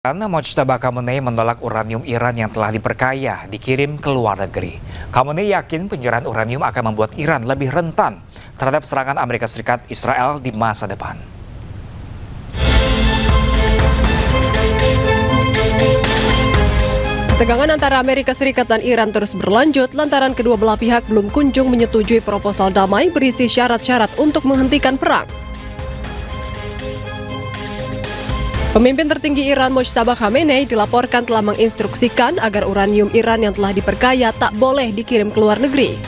Mojtaba Khamenei menolak uranium Iran yang telah diperkaya dikirim ke luar negeri. Khamenei yakin penyerahan uranium akan membuat Iran lebih rentan terhadap serangan Amerika Serikat Israel di masa depan. Ketegangan antara Amerika Serikat dan Iran terus berlanjut lantaran kedua belah pihak belum kunjung menyetujui proposal damai berisi syarat-syarat untuk menghentikan perang. Pemimpin tertinggi Iran Mojtaba Khamenei dilaporkan telah menginstruksikan agar uranium Iran yang telah diperkaya tak boleh dikirim ke luar negeri.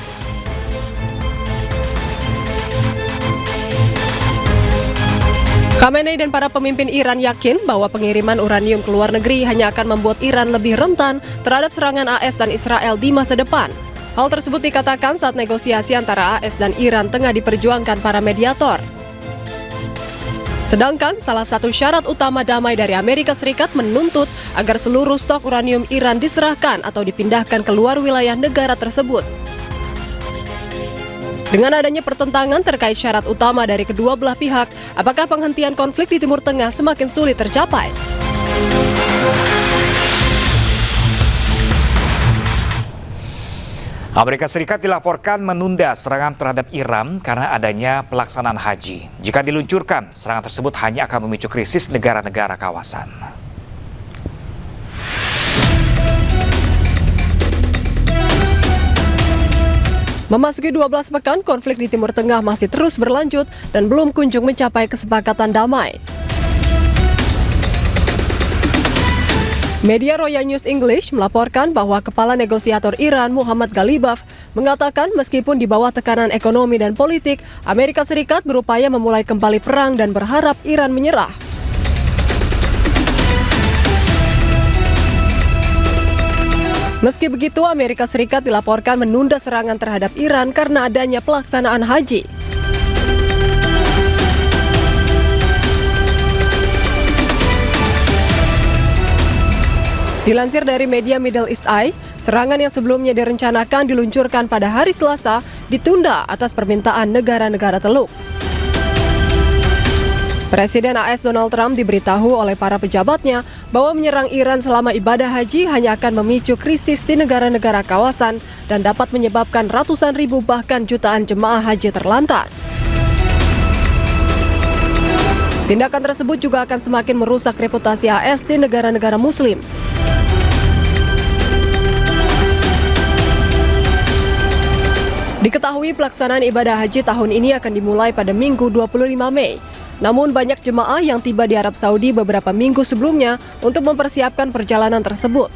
Khamenei dan para pemimpin Iran yakin bahwa pengiriman uranium ke luar negeri hanya akan membuat Iran lebih rentan terhadap serangan AS dan Israel di masa depan. Hal tersebut dikatakan saat negosiasi antara AS dan Iran tengah diperjuangkan para mediator. Sedangkan salah satu syarat utama damai dari Amerika Serikat menuntut agar seluruh stok uranium Iran diserahkan atau dipindahkan ke luar wilayah negara tersebut. Dengan adanya pertentangan terkait syarat utama dari kedua belah pihak, apakah penghentian konflik di Timur Tengah semakin sulit tercapai? Amerika Serikat dilaporkan menunda serangan terhadap Iran karena adanya pelaksanaan haji. Jika diluncurkan, serangan tersebut hanya akan memicu krisis negara-negara kawasan. Memasuki 12 pekan, konflik di Timur Tengah masih terus berlanjut dan belum kunjung mencapai kesepakatan damai. Media Roya News English melaporkan bahwa kepala negosiator Iran Muhammad Ghalibaf mengatakan meskipun di bawah tekanan ekonomi dan politik, Amerika Serikat berupaya memulai kembali perang dan berharap Iran menyerah. Meski begitu, Amerika Serikat dilaporkan menunda serangan terhadap Iran karena adanya pelaksanaan haji. Dilansir dari media Middle East Eye, serangan yang sebelumnya direncanakan diluncurkan pada hari Selasa ditunda atas permintaan negara-negara Teluk. Presiden AS Donald Trump diberitahu oleh para pejabatnya bahwa menyerang Iran selama ibadah haji hanya akan memicu krisis di negara-negara kawasan dan dapat menyebabkan ratusan ribu bahkan jutaan jemaah haji terlantar. Tindakan tersebut juga akan semakin merusak reputasi AS di negara-negara Muslim. Diketahui pelaksanaan ibadah haji tahun ini akan dimulai pada Minggu 25 Mei. Namun banyak jemaah yang tiba di Arab Saudi beberapa minggu sebelumnya untuk mempersiapkan perjalanan tersebut.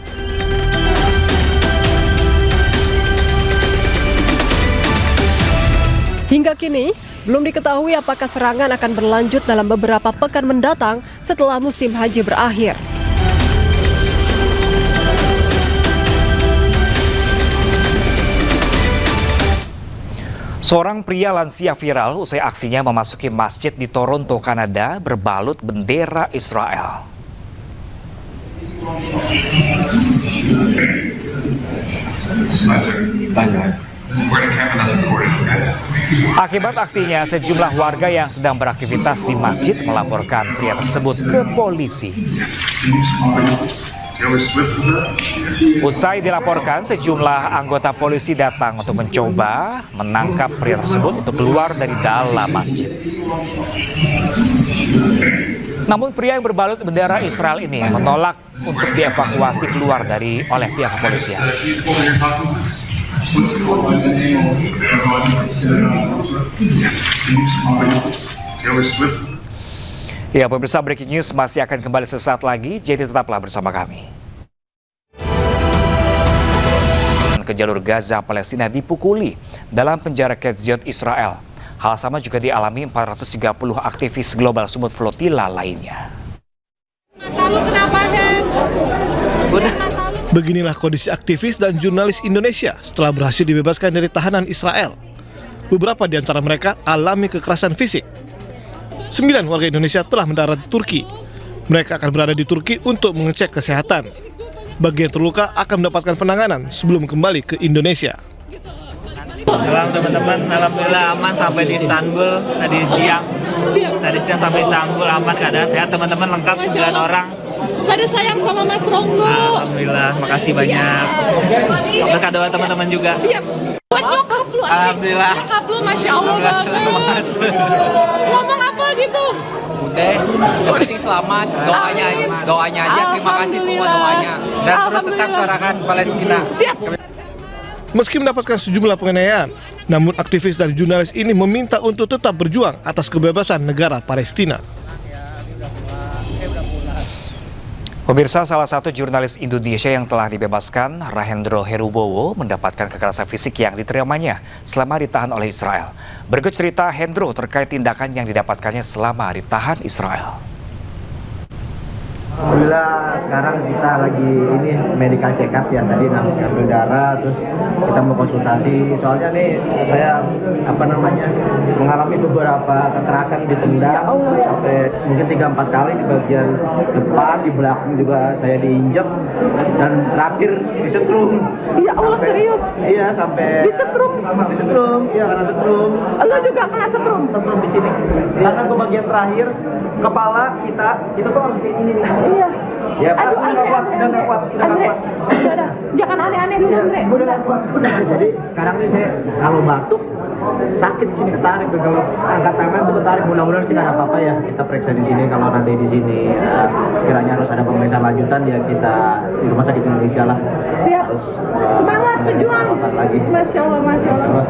Hingga kini, belum diketahui apakah serangan akan berlanjut dalam beberapa pekan mendatang setelah musim haji berakhir. Seorang pria lansia viral usai aksinya memasuki masjid di Toronto, Kanada berbalut bendera Israel. Akibat aksinya, sejumlah warga yang sedang beraktivitas di masjid melaporkan pria tersebut ke polisi. Usai dilaporkan, sejumlah anggota polisi datang untuk mencoba menangkap pria tersebut untuk keluar dari dalam masjid. Namun pria yang berbalut bendera Israel ini menolak untuk dievakuasi keluar oleh pihak kepolisian. Ya, pemirsa, breaking news masih akan kembali sesaat lagi, jadi tetaplah bersama kami. Ke jalur Gaza, Palestina dipukuli dalam penjara Ketziot Israel. Hal sama juga dialami 430 aktivis global Sumut Flotilla lainnya. Beginilah kondisi aktivis dan jurnalis Indonesia setelah berhasil dibebaskan dari tahanan Israel. Beberapa di antara mereka alami kekerasan fisik. 9 warga Indonesia telah mendarat di Turki. Mereka akan berada di Turki untuk mengecek kesehatan. Bagi yang terluka akan mendapatkan penanganan sebelum kembali ke Indonesia. Salam teman-teman, alhamdulillah aman sampai di Istanbul tadi siang sampai Istanbul aman, keadaan sehat, teman-teman lengkap 9 orang. pada sayang sama Mas Ronggo. Alhamdulillah, makasih banyak. Berkat doa teman-teman juga. Iya. Buat nyokap lu. Alhamdulillah. Nyokap lu, Masya Allah banget. Selamat. Ngomong apa gitu? Udah, yang penting selamat, doanya aja, terima kasih semua doanya. Dan terus tetap suarakan Palestina. Siap. Meski mendapatkan sejumlah penganiayaan, namun aktivis dan jurnalis ini meminta untuk tetap berjuang atas kebebasan negara Palestina. Pemirsa, salah satu jurnalis Indonesia yang telah dibebaskan, Rahendro Herubowo, mendapatkan kekerasan fisik yang diterimanya selama ditahan oleh Israel. Berikut cerita Hendro terkait tindakan yang didapatkannya selama ditahan Israel. Alhamdulillah sekarang kita lagi ini medical check up ya, tadi habis ambil darah terus kita mau konsultasi, soalnya nih saya mengalami beberapa kekerasan ditendang sampai mungkin 3-4 kali di bagian depan, di belakang juga saya diinjek dan terakhir disetrum. Ya Allah, serius? Iya, sampai Disetrum? Disetrum, iya karena setrum. Lu juga kena setrum? Setrum di sini. Karena ke bagian terakhir kepala kita itu tuh harus kayak gini nih. Iya. Ya, Pak, udah nggak kuat. Udah. Jangan aneh-aneh dulu, Andre. Udah nggak kuat. Jadi sekarang nih saya kalau batuk sakit sini, ketarik tuh, kalau angkat tangan tuh ketarik. Mudah-mudahan sih nggak ada apa-apa ya. Kita periksa di sini, kalau nanti di sini sekiranya harus ada pemeriksaan lanjutan ya kita di Rumah Sakit Indonesia lah. Siap. Harus, Semangat pejuang. lagi. Masya Allah, Masya Allah.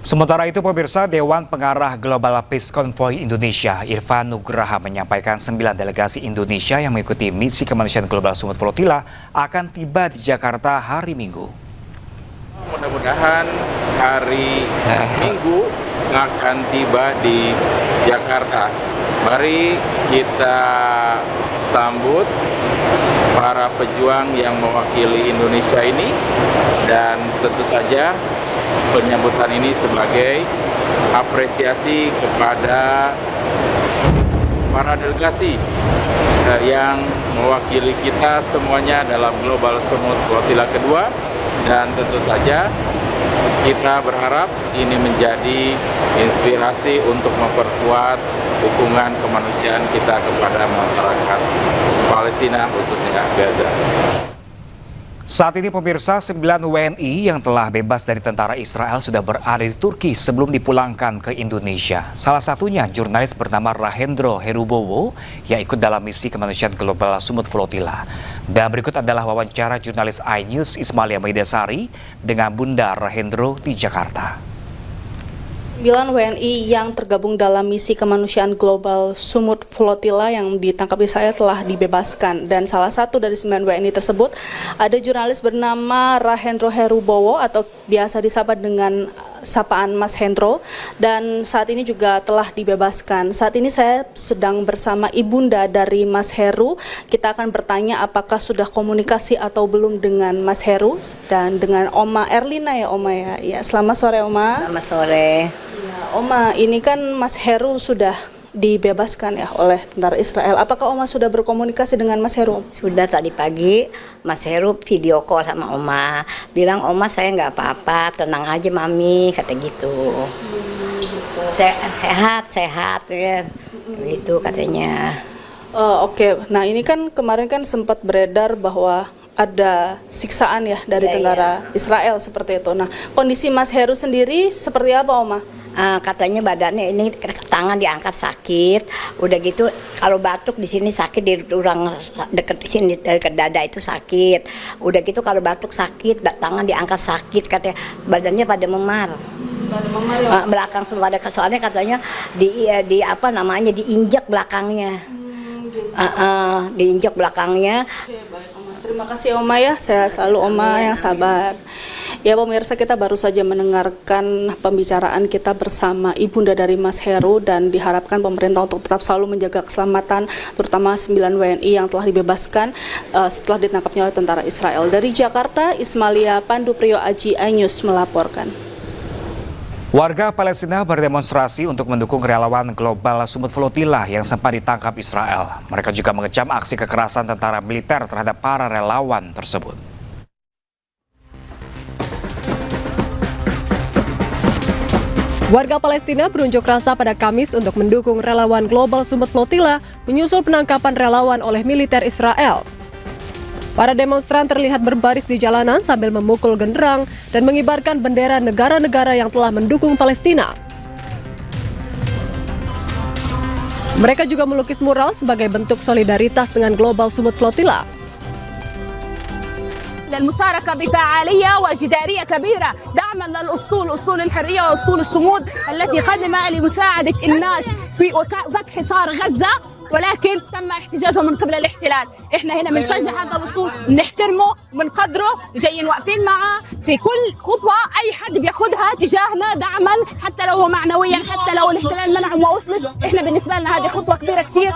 Sementara itu, pemirsa, Dewan Pengarah Global Peace Convoy Indonesia, Irfan Nugraha, menyampaikan 9 delegasi Indonesia yang mengikuti misi kemanusiaan Global Sumut Flotilla akan tiba di Jakarta hari Minggu. Mudah-mudahan hari Minggu akan tiba di Jakarta. Mari kita sambut para pejuang yang mewakili Indonesia ini, dan tentu saja penyambutan ini sebagai apresiasi kepada para delegasi yang mewakili kita semuanya dalam Global Sumut Flotilla kedua, dan tentu saja kita berharap ini menjadi inspirasi untuk memperkuat dukungan kemanusiaan kita kepada masyarakat Palestina, khususnya Gaza. Saat ini, pemirsa, 9 WNI yang telah bebas dari tentara Israel sudah berada di Turki sebelum dipulangkan ke Indonesia. Salah satunya jurnalis bernama Rahendro Herubowo yang ikut dalam misi kemanusiaan Global Sumut Flotilla. Dan berikut adalah wawancara jurnalis iNews Ismalia Maidasari dengan Bunda Rahendro di Jakarta. 9 WNI yang tergabung dalam misi kemanusiaan Global Sumut Flotilla yang ditangkap Israel telah dibebaskan, dan salah satu dari 9 WNI tersebut ada jurnalis bernama Rahendro Herubowo atau biasa disapa dengan sapaan Mas Hendro, dan saat ini juga telah dibebaskan. Saat ini saya sedang bersama ibunda dari Mas Heru. Kita akan bertanya apakah sudah komunikasi atau belum dengan Mas Heru dan dengan Oma Erlina ya, Oma ya. Ya, selamat sore Oma. Selamat sore. Ya, Oma, ini kan Mas Heru sudah dibebaskan ya oleh tentara Israel. Apakah Oma sudah berkomunikasi dengan Mas Heru? Sudah, tadi pagi Mas Heru video call sama Oma, bilang Oma saya nggak apa-apa, tenang aja Mami, kata gitu. Sehat ya, gitu katanya. Oke. Nah ini kan kemarin kan sempat beredar bahwa ada siksaan ya dari tentara Israel seperti itu. Nah kondisi Mas Heru sendiri seperti apa Oma? Katanya badannya ini tangan diangkat sakit, udah gitu kalau batuk di sini sakit, di orang deket sini dekat dada itu sakit, udah gitu kalau batuk sakit, tangan diangkat sakit, katanya badannya pada memar. Belakang pada, soalnya katanya di apa namanya diinjak belakangnya, diinjak belakangnya. Terima kasih Oma ya, saya selalu Oma yang sabar. Ya pemirsa, kita baru saja mendengarkan pembicaraan kita bersama ibunda dari Mas Heru, dan diharapkan pemerintah untuk tetap selalu menjaga keselamatan terutama 9 WNI yang telah dibebaskan setelah ditangkapnya oleh tentara Israel. Dari Jakarta, Ismalia Pandu Priyo Aji iNews melaporkan. Warga Palestina berdemonstrasi untuk mendukung relawan Global Sumut Flotilla yang sempat ditangkap Israel. Mereka juga mengecam aksi kekerasan tentara militer terhadap para relawan tersebut. Warga Palestina berunjuk rasa pada Kamis untuk mendukung relawan Global Sumut Flotilla menyusul penangkapan relawan oleh militer Israel. Para demonstran terlihat berbaris di jalanan sambil memukul genderang dan mengibarkan bendera negara-negara yang telah mendukung Palestina. Mereka juga melukis mural sebagai bentuk solidaritas dengan Global Sumut Flotilla. للمشاركة بفعالية وجدارية كبيرة دعما للأسطول أسطول الحرية وأسطول الصمود التي قدم لمساعدة الناس في فتح حصار غزة ولكن تم احتجازه من قبل الاحتلال. احنا هنا بنشجع هذا الأسطول، بنحترمه وبنقدره، جايين واقفين معه في كل خطوة أي حد بياخدها تجاهنا دعما حتى لو معنويا، حتى لو الاحتلال منعه وما وصلش، احنا بالنسبة لنا هذه خطوة كبيرة كتير.